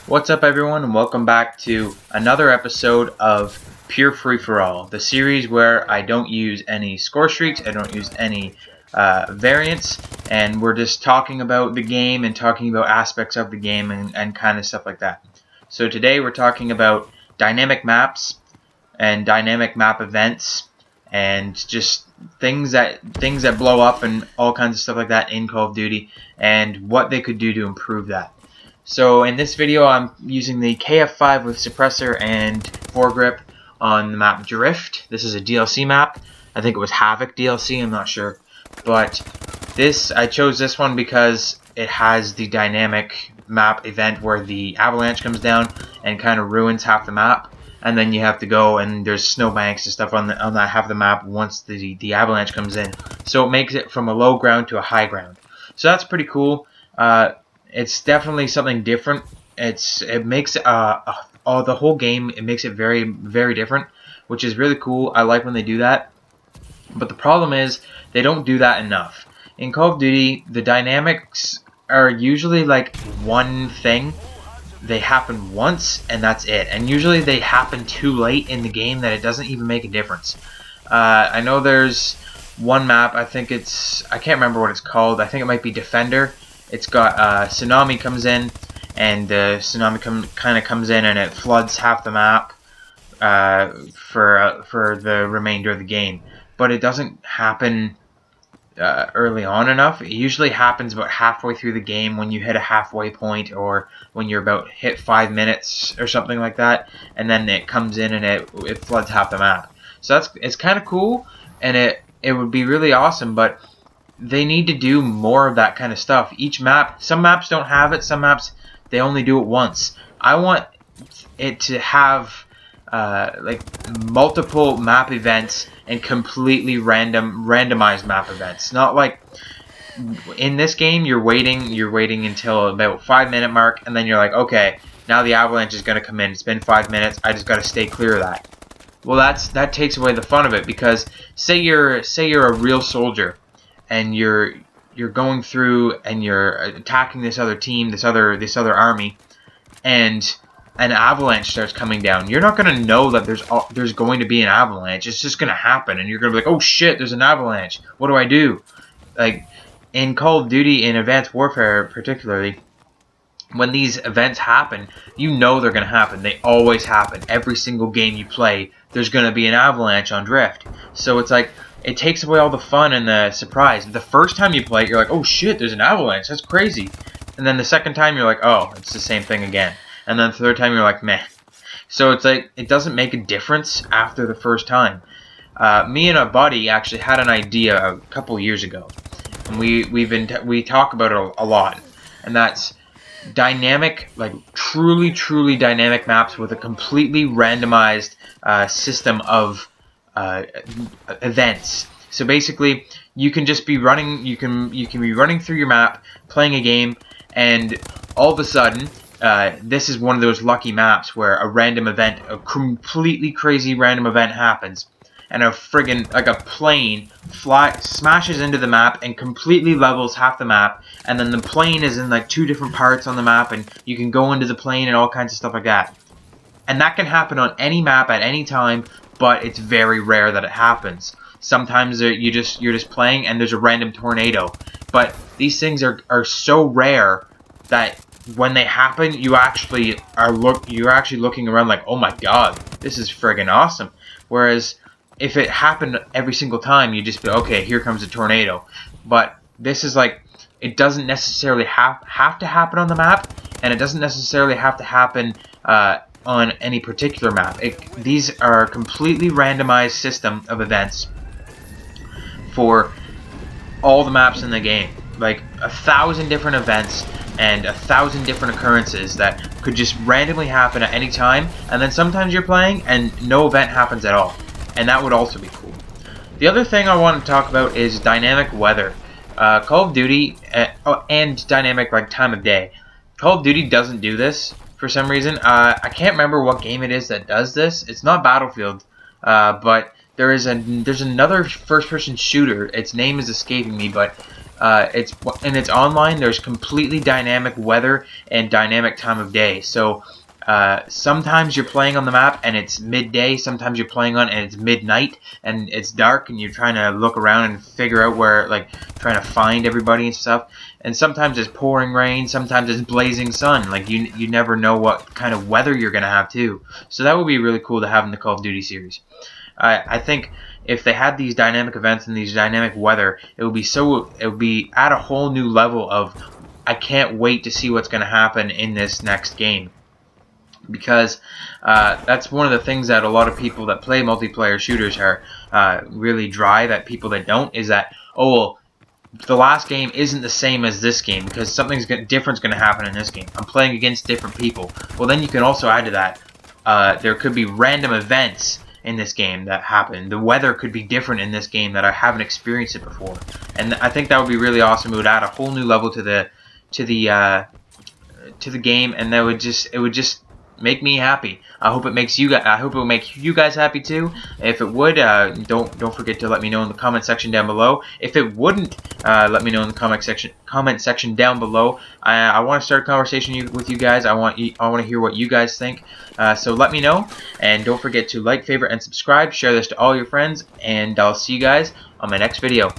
What's up everyone, and welcome back to another episode of Pure Free For All, the series where I don't use any score streaks, I don't use any variants, and we're just talking about the game and talking about aspects of the game and kind of stuff like that. So today we're talking about dynamic maps and dynamic map events and just things that blow up and all kinds of stuff like that in Call of Duty and what they could do to improve that. So in this video I'm using the KF5 with suppressor and foregrip on the map Drift. This is a DLC map. I think it was Havoc DLC, I'm not sure. But I chose this one because it has the dynamic map event where the avalanche comes down and kind of ruins half the map. And then you have to go and there's snowbanks and stuff on that half of the map once the avalanche comes in. So it makes it from a low ground to a high ground. So that's pretty cool. It's definitely something different. It makes the whole game, it makes it very, very different, which is really cool. I like when they do that. But the problem is they don't do that enough. In Call of Duty, the dynamics are usually like one thing. They happen once and that's it. And usually they happen too late in the game that it doesn't even make a difference. I know there's one map, I can't remember what it's called. I think it might be Defender. It's got tsunami comes in, and the tsunami kind of comes in and it floods half the map for the remainder of the game. But it doesn't happen early on enough. It usually happens about halfway through the game when you hit a halfway point, or when you're about hit 5 minutes or something like that, and then it comes in and it floods half the map. So it's kind of cool, and it would be really awesome, but they need to do more of that kind of stuff. Each map, some maps don't have it, some maps they only do it once. I want it to have like multiple map events and completely randomized map events. Not like in this game you're waiting until about 5-minute mark and then you're like, okay, now the avalanche is going to come in. It's been 5 minutes. I just got to stay clear of that. Well, that takes away the fun of it, because say you're a real soldier and you're going through and you're attacking this other team, this other army, and an avalanche starts coming down. You're not going to know that there's going to be an avalanche. It's just going to happen, and you're going to be like, oh shit, there's an avalanche. What do I do? Like in Call of Duty, in Advanced Warfare particularly, when these events happen, you know they're going to happen. They always happen. Every single game you play, there's going to be an avalanche on Drift. So it's like, it takes away all the fun and the surprise. The first time you play it, you're like, oh shit, there's an avalanche. That's crazy. And then the second time, you're like, oh, it's the same thing again. And then the third time, you're like, meh. So it's like, it doesn't make a difference after the first time. Me and a buddy actually had an idea a couple years ago. And we talk about it a lot. And that's dynamic, like truly dynamic maps with a completely randomized system of events. So basically, you can just be running. You can be running through your map, playing a game, and all of a sudden, this is one of those lucky maps where a random event, a completely crazy random event happens, and a plane smashes into the map and completely levels half the map, and then the plane is in like 2 different parts on the map, and you can go into the plane and all kinds of stuff like that. And that can happen on any map at any time, but it's very rare that it happens. Sometimes you're just playing and there's a random tornado. But these things are so rare that when they happen, you're actually looking around like, oh my god, this is friggin' awesome. Whereas if it happened every single time, you just be, okay, here comes a tornado. But this is like, it doesn't necessarily have to happen on the map, and it doesn't necessarily have to happen on any particular map. These are a completely randomized system of events for all the maps in the game. Like 1,000 different events and 1,000 different occurrences that could just randomly happen at any time, and then sometimes you're playing and no event happens at all. And that would also be cool. The other thing I want to talk about is dynamic weather. Call of Duty and dynamic like time of day. Call of Duty doesn't do this for some reason. I can't remember what game it is that does this. It's not Battlefield, but there's another first-person shooter. Its name is escaping me, but it's online. There's completely dynamic weather and dynamic time of day. So sometimes you're playing on the map and it's midday. Sometimes you're playing on and it's midnight and it's dark and you're trying to look around and figure out where, like, trying to find everybody and stuff. And sometimes it's pouring rain. Sometimes it's blazing sun. Like, you never know what kind of weather you're gonna have too. So that would be really cool to have in the Call of Duty series. I think if they had these dynamic events and these dynamic weather, it would be at a whole new level of, I can't wait to see what's going to happen in this next game. Because that's one of the things that a lot of people that play multiplayer shooters are really drive at people that don't, is that, oh, well, the last game isn't the same as this game because something's different's going to happen in this game. I'm playing against different people. Well, then you can also add to that, there could be random events in this game that happen. The weather could be different in this game that I haven't experienced it before, and I think that would be really awesome. It would add a whole new level to the game, and it would just make me happy. I hope it makes you guys. I hope it will make you guys happy too. If it would, don't forget to let me know in the comment section down below. If it wouldn't, let me know in the comment section down below. I want to start a conversation with you guys. I want to hear what you guys think. So let me know, and don't forget to like, favorite, and subscribe. Share this to all your friends, and I'll see you guys on my next video.